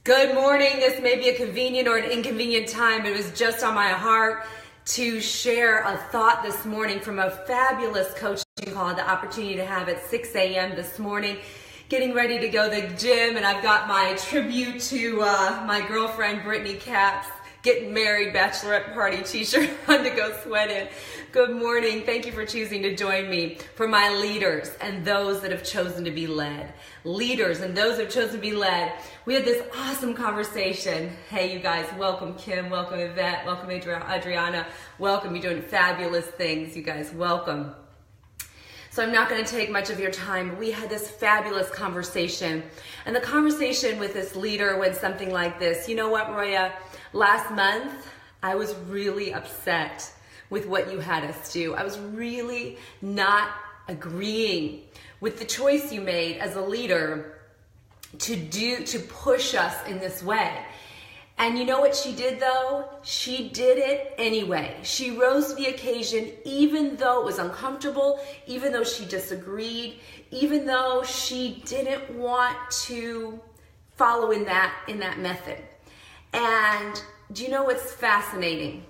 Good morning. This may be a convenient or an inconvenient time. It was just on my heart to share a thought this morning from a fabulous coaching call I had the opportunity to have at 6 a.m. this morning, getting ready to go to the gym, and I've got my tribute to my girlfriend Brittany Kaps getting married bachelorette party t-shirt on to go sweat in. Good morning. Thank you for choosing to join me. For my leaders and those that have chosen to be led. Leaders and those that have chosen to be led. We had this awesome conversation. Hey, you guys, welcome Kim, welcome Yvette, welcome Adriana, welcome. You're doing fabulous things, you guys. Welcome. So I'm not going to take much of your time. We had this fabulous conversation. And the conversation with this leader went something like this. You know what, Roya? Last month, I was really upset with what you had us do. I was really not agreeing with the choice you made as a leader to push us in this way. And you know what she did though? She did it anyway. She rose to the occasion even though it was uncomfortable, even though she disagreed, even though she didn't want to follow in that method. And do you know what's fascinating?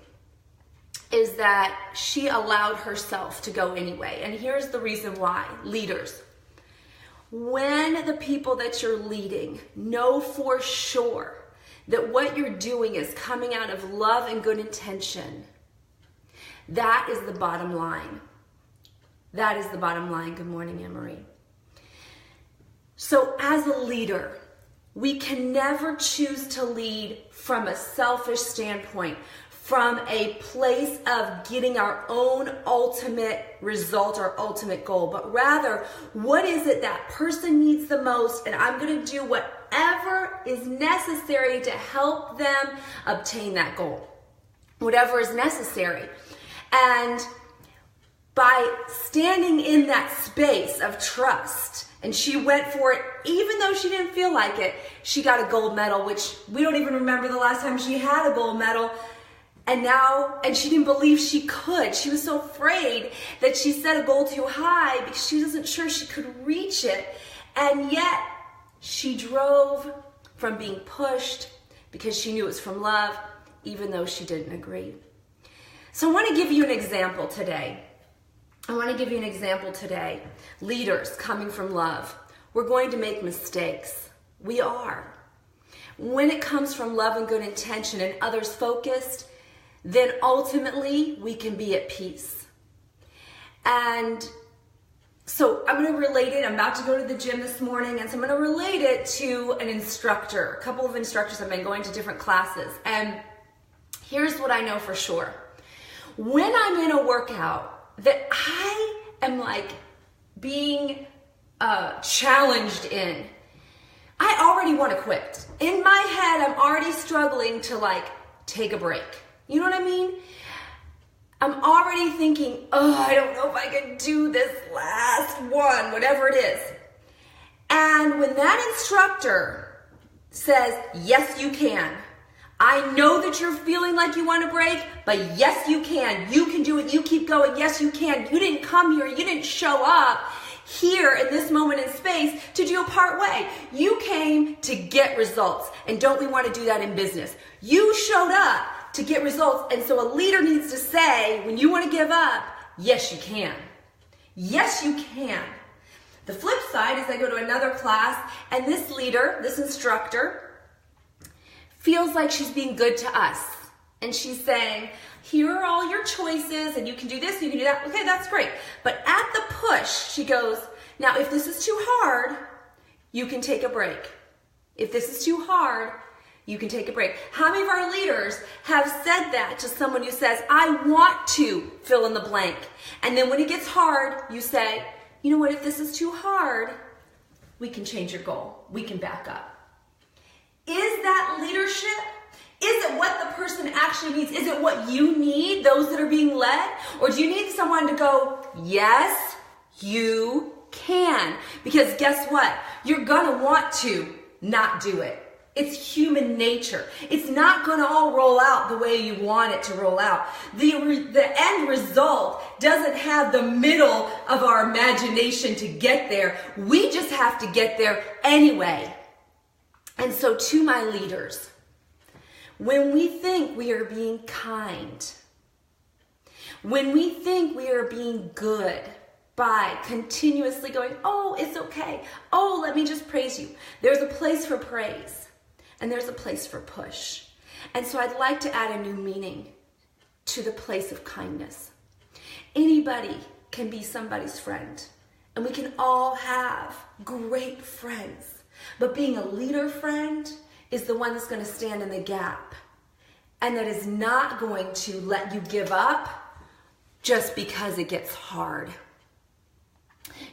Is that she allowed herself to go anyway. And here's the reason why. Leaders, when the people that you're leading know for sure that what you're doing is coming out of love and good intention, that is the bottom line. That is the bottom line. Good morning, Anne-Marie. So as a leader, we can never choose to lead from a selfish standpoint, from a place of getting our own ultimate result or ultimate goal, but rather, what is it that person needs the most, and I'm going to do whatever is necessary to help them obtain that goal. Whatever is necessary. And by standing in that space of trust, and she went for it, even though she didn't feel like it, she got a gold medal, which we don't even remember the last time she had a gold medal. And she didn't believe she could. She was so afraid that she set a goal too high because she wasn't sure she could reach it. And yet she drove from being pushed because she knew it was from love, even though she didn't agree. So I want to give you an example today. Leaders coming from love. We're going to make mistakes. We are. When it comes from love and good intention and others focused, then ultimately we can be at peace. And so I'm going to relate it. I'm about to go to the gym this morning, and so I'm going to relate it to an instructor. A couple of instructors have been going to different classes. And here's what I know for sure. When I'm in a workout that I am like being challenged in, I already want to quit. In my head, I'm already struggling to like take a break. You know what I mean? I'm already thinking, I don't know if I can do this last one, whatever it is. And when that instructor says, yes, you can. I know that you're feeling like you want to break, but yes, you can. You can do it. You keep going. Yes, you can. You didn't come here. You didn't show up here in this moment in space to do a part way. You came to get results. And don't we want to do that in business? You showed up to get results. And so a leader needs to say, when you want to give up, yes, you can. Yes, you can. The flip side is I go to another class, and this leader, this instructor, feels like she's being good to us. And she's saying, here are all your choices, and you can do this, you can do that. Okay, that's great. But at the push, she goes, now if this is too hard, you can take a break. If this is too hard, you can take a break. How many of our leaders have said that to someone who says, I want to fill in the blank? And then when it gets hard, you say, you know what, if this is too hard, we can change your goal. We can back up. Is that leadership? Is it what the person actually needs? Is it what you need, those that are being led? Or do you need someone to go, yes, you can? Because guess what? You're going to want to not do it. It's human nature. It's not going to all roll out the way you want it to roll out. The end result doesn't have the middle of our imagination to get there. We just have to get there anyway. And so to my leaders, when we think we are being kind, when we think we are being good by continuously going, oh, it's okay. Oh, let me just praise you. There's a place for praise and there's a place for push. And so I'd like to add a new meaning to the place of kindness. Anybody can be somebody's friend, and we can all have great friends. But being a leader friend is the one that's going to stand in the gap and that is not going to let you give up just because it gets hard,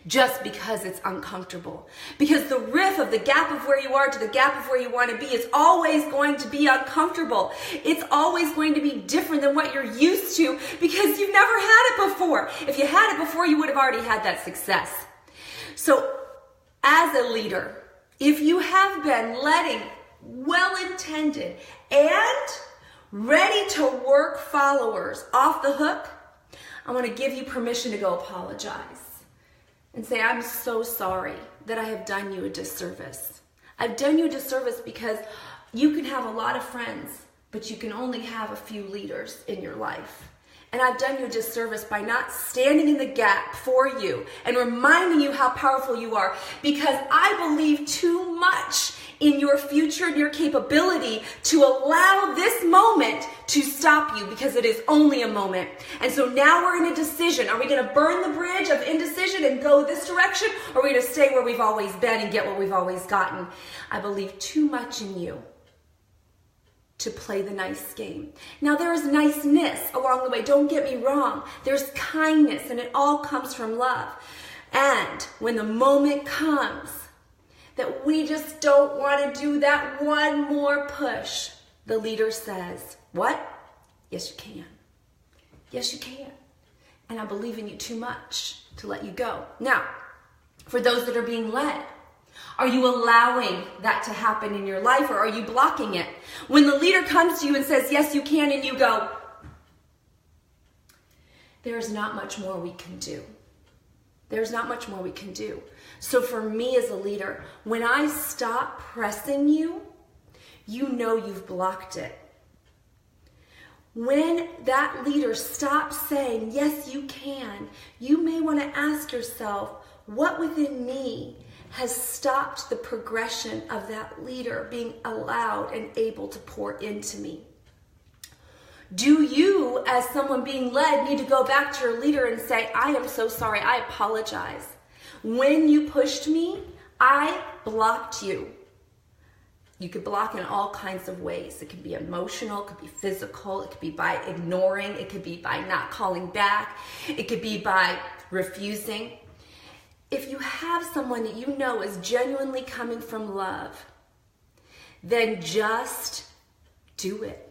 just because it's uncomfortable. Because the riff of the gap of where you are to the gap of where you want to be is always going to be uncomfortable. It's always going to be different than what you're used to because you've never had it before. If you had it before, you would have already had that success. So as a leader, if you have been letting well-intended and ready to work followers off the hook, I want to give you permission to go apologize and say, I'm so sorry that I have done you a disservice. I've done you a disservice because you can have a lot of friends, but you can only have a few leaders in your life. And I've done you a disservice by not standing in the gap for you and reminding you how powerful you are, because I believe too much in your future and your capability to allow this moment to stop you, because it is only a moment. And so now we're in a decision. Are we going to burn the bridge of indecision and go this direction, or are we going to stay where we've always been and get what we've always gotten? I believe too much in you to play the nice game. Now, there is niceness along the way. Don't get me wrong. There's kindness, and it all comes from love. And when the moment comes that we just don't want to do that one more push, the leader says, what? Yes, you can. Yes, you can. And I believe in you too much to let you go. Now, for those that are being led, are you allowing that to happen in your life, or are you blocking it? When the leader comes to you and says, yes, you can, and you go, there's not much more we can do. There's not much more we can do. So for me as a leader, when I stop pressing you, you know you've blocked it. When that leader stops saying, yes, you can, you may want to ask yourself, what within me has stopped the progression of that leader being allowed and able to pour into me? Do you, as someone being led, need to go back to your leader and say, I am so sorry, I apologize. When you pushed me, I blocked you. You could block in all kinds of ways. It could be emotional, it could be physical, it could be by ignoring, it could be by not calling back, it could be by refusing. If you have someone that you know is genuinely coming from love, then just do it.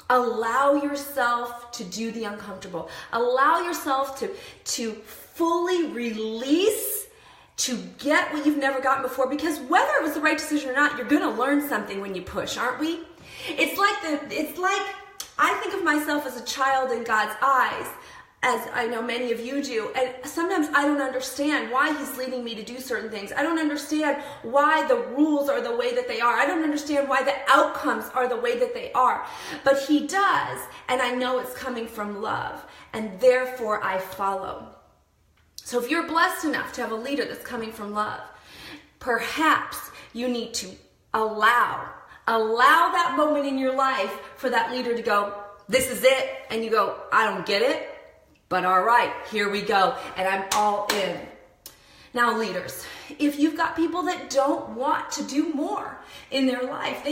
Allow yourself to do the uncomfortable. Allow yourself to fully release, to get what you've never gotten before, because whether it was the right decision or not, you're going to learn something when you push, aren't we? It's like I think of myself as a child in God's eyes, as I know many of you do, and sometimes I don't understand why he's leading me to do certain things. I don't understand why the rules are the way that they are. I don't understand why the outcomes are the way that they are. But he does, and I know it's coming from love, and therefore I follow. So if you're blessed enough to have a leader that's coming from love, perhaps you need to allow that moment in your life for that leader to go, this is it, and you go, I don't get it. But all right, here we go, and I'm all in. Now, leaders, if you've got people that don't want to do more in their life,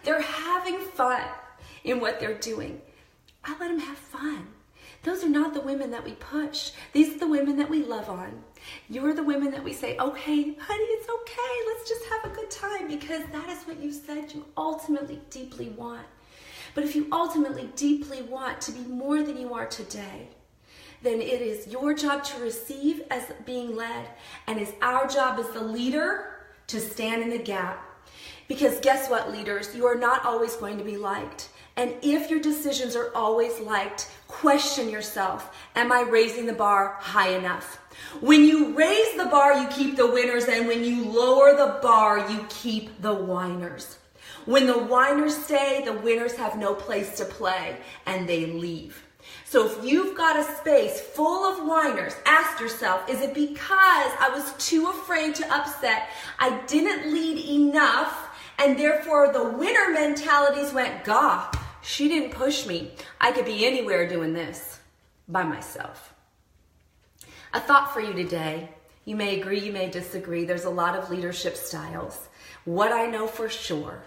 they're having fun in what they're doing, I let them have fun. Those are not the women that we push. These are the women that we love on. You're the women that we say, okay, honey, it's okay. Let's just have a good time, because that is what you said you ultimately deeply want. But if you ultimately deeply want to be more than you are today, then it is your job to receive as being led, and it's our job as the leader to stand in the gap. Because guess what, leaders? You are not always going to be liked. And if your decisions are always liked, question yourself. Am I raising the bar high enough? When you raise the bar, you keep the winners. And when you lower the bar, you keep the whiners. When the whiners stay, the winners have no place to play and they leave. So if you've got a space full of whiners, ask yourself, is it because I was too afraid to upset? I didn't lead enough, and therefore the winner mentalities went, "Gah, she didn't push me. I could be anywhere doing this by myself." A thought for you today. You may agree, you may disagree. There's a lot of leadership styles. What I know for sure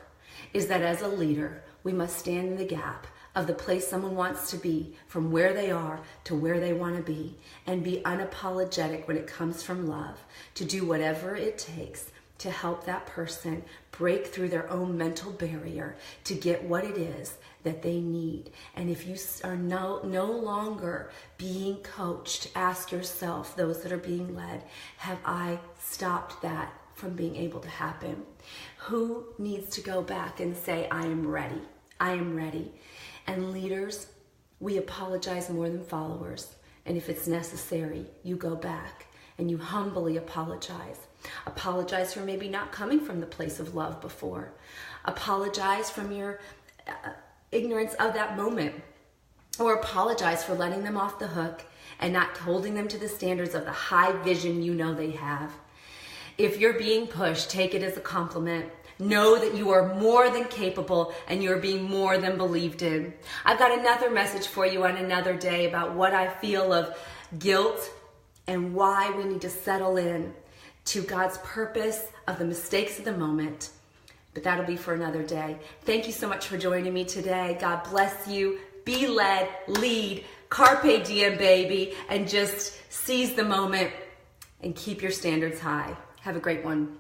is that as a leader, we must stand in the gap of the place someone wants to be, from where they are to where they want to be, and be unapologetic when it comes from love, to do whatever it takes to help that person break through their own mental barrier to get what it is that they need. And if you are no longer being coached, ask yourself, those that are being led, have I stopped that from being able to happen? Who needs to go back and say, I am ready. I am ready. And leaders, we apologize more than followers. And if it's necessary, you go back and you humbly apologize. Apologize for maybe not coming from the place of love before. Apologize from your ignorance of that moment. Or apologize for letting them off the hook and not holding them to the standards of the high vision you know they have. If you're being pushed, take it as a compliment. Know that you are more than capable and you're being more than believed in. I've got another message for you on another day about what I feel of guilt and why we need to settle in to God's purpose of the mistakes of the moment. But that'll be for another day. Thank you so much for joining me today. God bless you. Be led, lead, carpe diem, baby, and just seize the moment and keep your standards high. Have a great one.